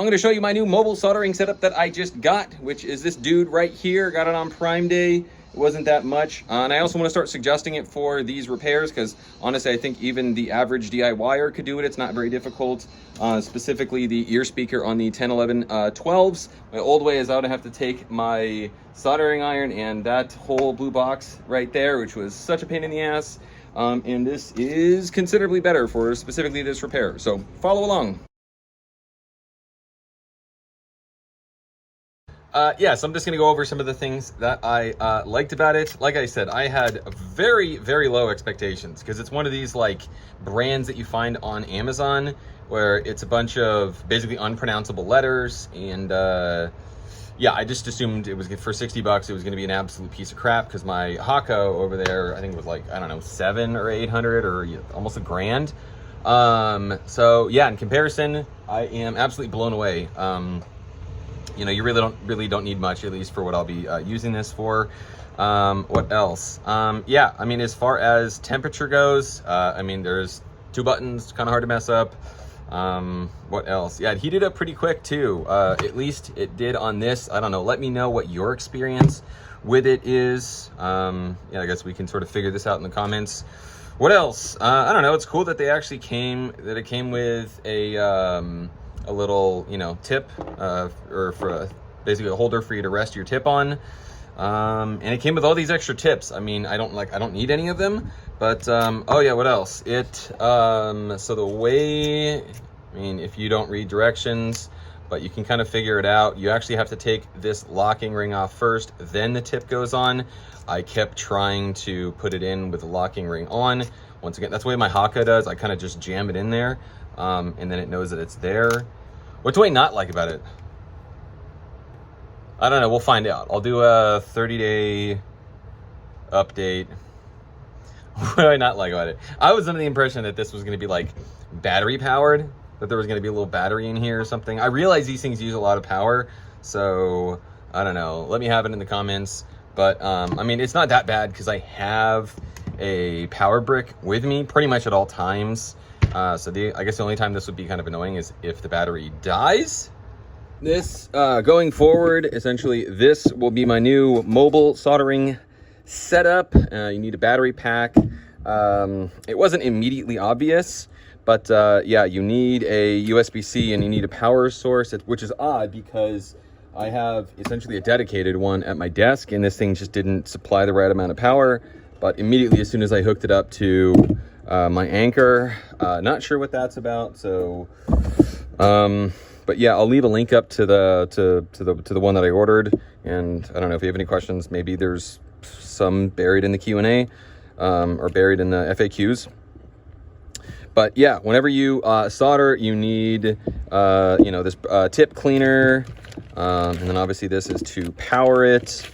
I'm going to show you my new mobile soldering setup that I just got, which is this dude right here. Got it on Prime Day. It wasn't that much. And I also want to start suggesting it for these repairs because honestly, I think even the average DIYer could do it. It's not very difficult. Specifically the ear speaker on the 1011 12s. My old way is I would have to take my soldering iron and that whole blue box right there, which was such a pain in the ass. And this is considerably better for specifically this repair. So follow along. Yeah, so I'm just going to go over some of the things that I liked about it. Like I said, I had very, very low expectations because it's one of these like brands that you find on Amazon where it's a bunch of basically unpronounceable letters. And yeah, I just assumed it was for 60 bucks. It was going to be an absolute piece of crap because my Hako over there, I think it was like, I don't know, $700 or $800 or almost $1,000. So yeah, in comparison, I am absolutely blown away. You know, you really don't need much, at least for what I'll be using this for. What else? Yeah, I mean, as far as temperature goes, I mean, there's 2 buttons, kind of hard to mess up. What else? Yeah, it heated up pretty quick too. At least it did on this. I don't know. Let me know what your experience with it is. Yeah, I guess we can sort of figure this out in the comments. What else? I don't know. It's cool that they actually came with a little, you know, tip, or for basically a holder for you to rest your tip on. And it came with all these extra tips. I mean, I don't need any of them, but, oh yeah, what else? So the way, I mean, if you don't read directions, but you can kind of figure it out, you actually have to take this locking ring off first, then the tip goes on. I kept trying to put it in with the locking ring on. Once again, that's the way my Haka does. I kind of just jam it in there. And then it knows that it's there. What do I not like about it? I don't know, we'll find out. I'll do a 30-day update. What do I not like about it? I was under the impression that this was gonna be like battery powered, that there was gonna be a little battery in here or something. I realize these things use a lot of power, so I don't know. Let me have it in the comments. But I mean, it's not that bad because I have a power brick with me pretty much at all times. So I guess the only time this would be kind of annoying is if the battery dies. This, going forward, essentially this will be my new mobile soldering setup. You need a battery pack. It wasn't immediately obvious, but yeah, you need a USB-C and you need a power source, which is odd because I have essentially a dedicated one at my desk and this thing just didn't supply the right amount of power. But immediately, as soon as I hooked it up to my Anchor, not sure what that's about. So, but yeah, I'll leave a link up to the one that I ordered. And I don't know if you have any questions. Maybe there's some buried in the Q&A, or buried in the FAQs. But yeah, whenever you solder, you need you know, this tip cleaner, and then obviously this is to power it.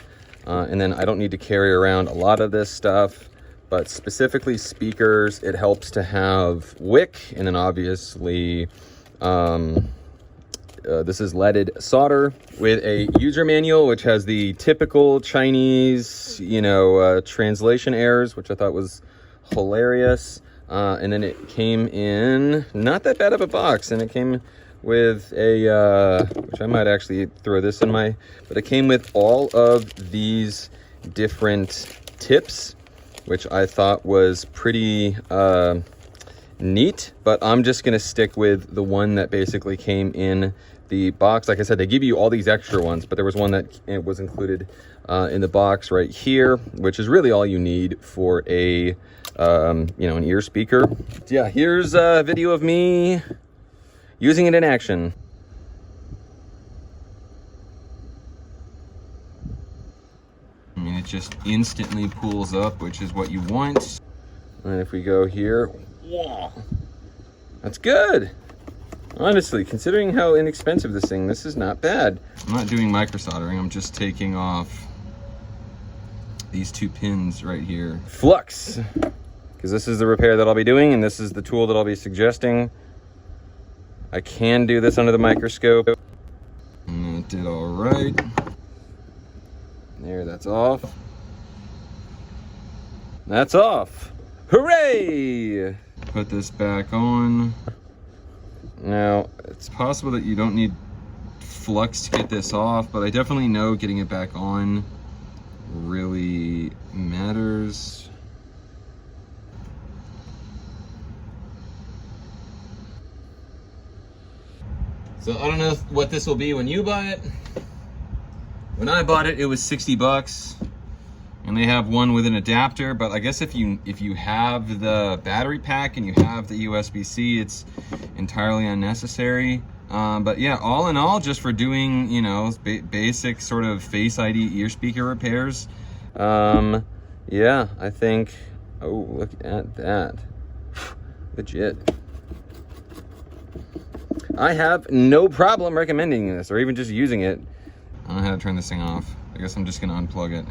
And then I don't need to carry around a lot of this stuff, but specifically speakers, it helps to have wick. And then obviously, this is leaded solder with a user manual, which has the typical Chinese, you know, translation errors, which I thought was hilarious. And then it came in not that bad of a box, and it came with a, which I might actually throw this in but it came with all of these different tips, which I thought was pretty neat, but I'm just gonna stick with the one that basically came in the box. Like I said, they give you all these extra ones, but there was one that was included in the box right here, which is really all you need for a, you know, an ear speaker. Yeah, here's a video of me using it in action. I mean, it just instantly pulls up, which is what you want. And if we go here, wow, that's good. Honestly, considering how inexpensive this thing, this is not bad. I'm not doing micro soldering, I'm just taking off these 2 pins right here. Flux, because this is the repair that I'll be doing, and this is the tool that I'll be suggesting. I can do this under the microscope. And it did all right. There, that's off. That's off. Hooray! Put this back on. Now, it's possible that you don't need flux to get this off, but I definitely know getting it back on really matters. So I don't know what this will be when you buy it. When I bought it, it was 60 bucks. And they have one with an adapter, but I guess if you have the battery pack and you have the USB-C, it's entirely unnecessary. But yeah, all in all, just for doing, you know, basic sort of Face ID ear speaker repairs, yeah, I think, oh, look at that. Legit. I have no problem recommending this or even just using it. I don't know how to turn this thing off. I guess I'm just gonna unplug it.